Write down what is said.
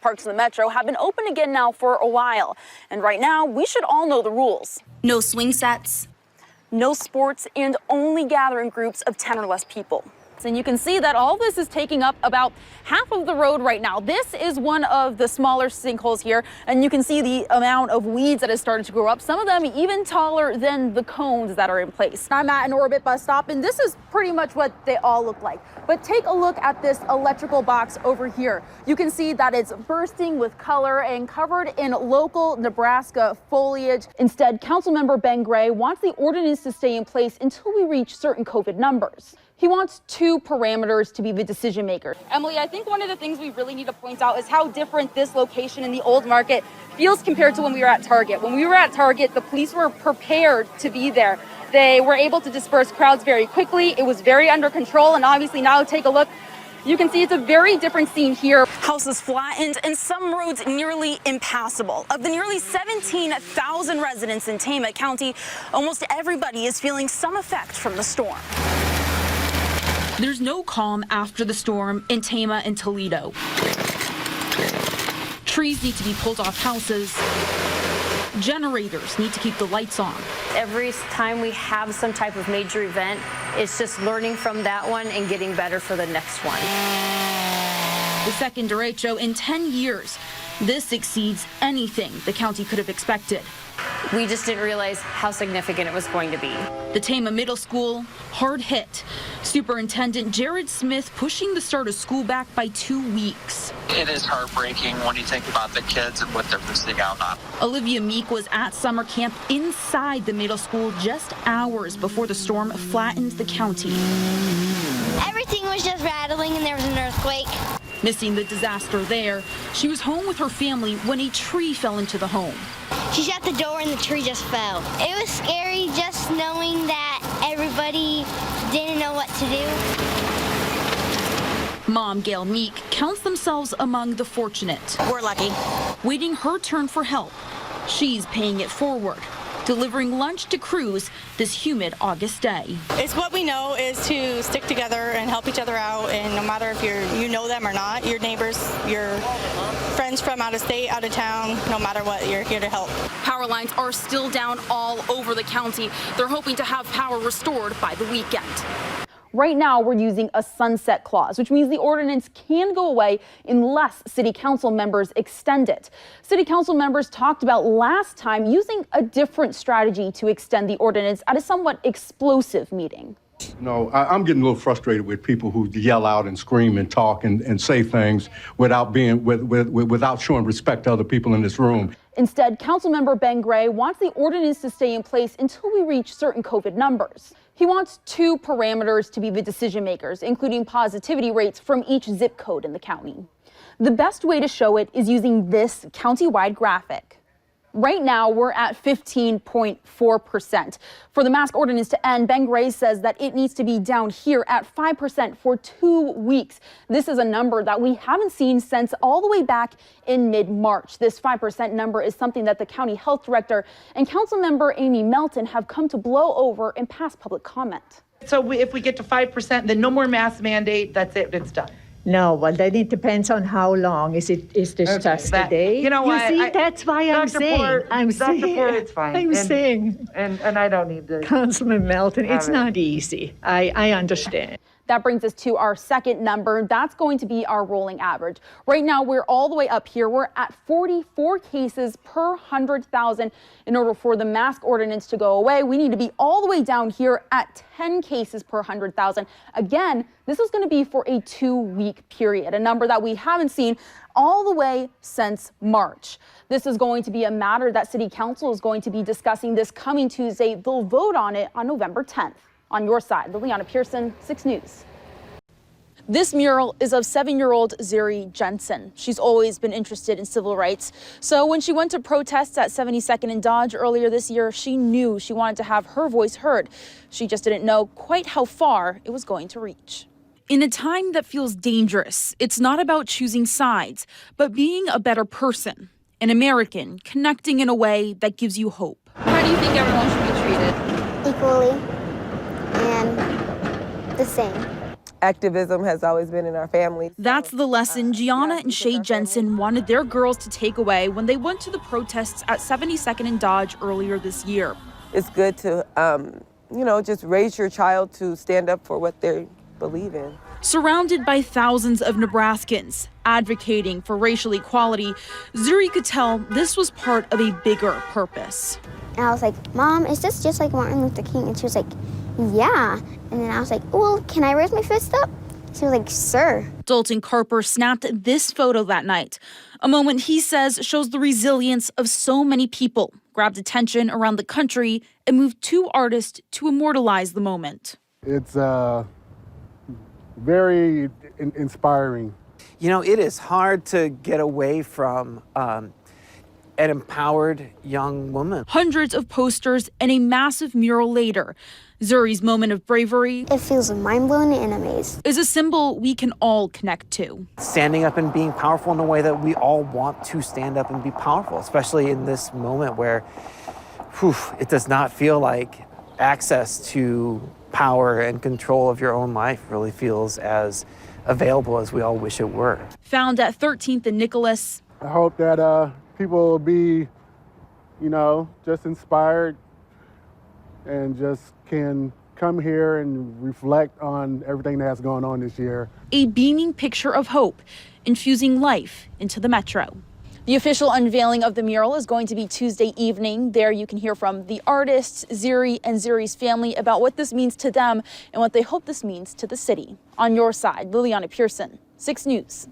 parks in the metro have been open again now for a while. And right now, we should all know the rules. No swing sets, no sports, and only gathering groups of 10 or less people. And you can see that all this is taking up about half of the road right now. This is one of the smaller sinkholes here, and you can see the amount of weeds that has started to grow up, some of them even taller than the cones that are in place. I'm at an Orbit bus stop, and this is pretty much what they all look like. But take a look at this electrical box over here. You can see that it's bursting with color and covered in local Nebraska foliage. Instead, Councilmember Ben Gray wants the ordinance to stay in place until we reach certain COVID numbers. He wants two parameters to be the decision maker. Emily, I think one of the things we really need to point out is how different this location in the old market feels compared to when we were at Target. When we were at Target, the police were prepared to be there. They were able to disperse crowds very quickly. It was very under control. And obviously now take a look. You can see it's a very different scene here. Houses flattened and some roads nearly impassable. Of the nearly 17,000 residents in Tama County, almost everybody is feeling some effect from the storm. There's no calm after the storm in Tama and Toledo. Trees need to be pulled off houses. Generators need to keep the lights on. Every time we have some type of major event, it's just learning from that one and getting better for the next one. The second derecho in 10 years. This exceeds anything the county could have expected. We just didn't realize how significant it was going to be. The Tama Middle School, hard hit. Superintendent Jared Smith pushing the start of school back by 2 weeks. It is heartbreaking when you think about the kids and what they're missing out on. Olivia Meek was at summer camp inside the middle school just hours before the storm flattened the county. Everything was just rattling and there was an earthquake. Missing the disaster there, she was home with her family when a tree fell into the home. She shut the door and the tree just fell. It was scary just knowing that everybody didn't know what to do. Mom Gail Meek counts themselves among the fortunate. We're lucky. Waiting her turn for help. She's paying it forward, delivering lunch to crews this humid August day. It's what we know is to stick together and help each other out, and no matter if you know them or not, your neighbors, your friends from out of state, out of town, no matter what, you're here to help. Power lines are still down all over the county. They're hoping to have power restored by the weekend. Right now, we're using a sunset clause, which means the ordinance can go away unless city council members extend it. City council members talked about last time using a different strategy to extend the ordinance at a somewhat explosive meeting. No, I'm getting a little frustrated with people who yell out and scream and talk and say things without without showing respect to other people in this room. Instead, Councilmember Ben Gray wants the ordinance to stay in place until we reach certain COVID numbers. He wants two parameters to be the decision makers, including positivity rates from each zip code in the county. The best way to show it is using this county-wide graphic. Right now, we're at 15.4%. For the mask ordinance to end, Ben Gray says that it needs to be down here at 5% for 2 weeks. This is a number that we haven't seen since all the way back in mid-March. This 5% number is something that the county health director and Councilmember Amy Melton have come to blow over in past public comment. So if we get to 5%, then no more mask mandate, that's it, it's done. No, well, then it depends on how long. Is this just a day? You know what? See, that's why I'm saying. Dr. Port, it's fine. I'm saying. And I don't need to. Councilman Melton, it's not easy. I understand. That brings us to our second number. That's going to be our rolling average. Right now, we're all the way up here. We're at 44 cases per 100,000. In order for the mask ordinance to go away, we need to be all the way down here at 10 cases per 100,000. Again, this is going to be for a 2-week period, a number that we haven't seen all the way since March. This is going to be a matter that City Council is going to be discussing this coming Tuesday. They'll vote on it on November 10th. On your side, Lileana Pearson, 6 News. This mural is of 7-year-old Zuri Jensen. She's always been interested in civil rights. So when she went to protests at 72nd and Dodge earlier this year, she knew she wanted to have her voice heard. She just didn't know quite how far it was going to reach. In a time that feels dangerous, it's not about choosing sides, but being a better person, an American, connecting in a way that gives you hope. How do you think everyone should be treated? Equally and the same. activism has always been in our family. That's the lesson Gianna and Shay Jensen wanted their girls to take away when they went to the protests at 72nd and Dodge earlier this year. It's good to, just raise your child to stand up for what they believe in. Surrounded by thousands of Nebraskans advocating for racial equality, Zuri could tell this was part of a bigger purpose. And I was like, Mom, is this just like Martin Luther King? And she was like, yeah. And then I was like, well, can I raise my fist up? She was like, sir. Dalton Carper snapped this photo that night, a moment he says shows the resilience of so many people, grabbed attention around the country, and moved two artists to immortalize the moment. It's very inspiring. You know, it is hard to get away from an empowered young woman. Hundreds of posters and a massive mural later, Zuri's moment of bravery, It feels mind-blowing and amazed. is a symbol we can all connect to. Standing up and being powerful in a way that we all want to stand up and be powerful, especially in this moment where it does not feel like access to power and control of your own life really feels as available as we all wish it were. Found at 13th and Nicholas. I hope that people will be, just inspired and just can come here and reflect on everything that's going on this year. A beaming picture of hope, infusing life into the metro. The official unveiling of the mural is going to be Tuesday evening. There you can hear from the artists, Zuri and Zuri's family about what this means to them and what they hope this means to the city. On your side, Lileana Pearson, 6 News.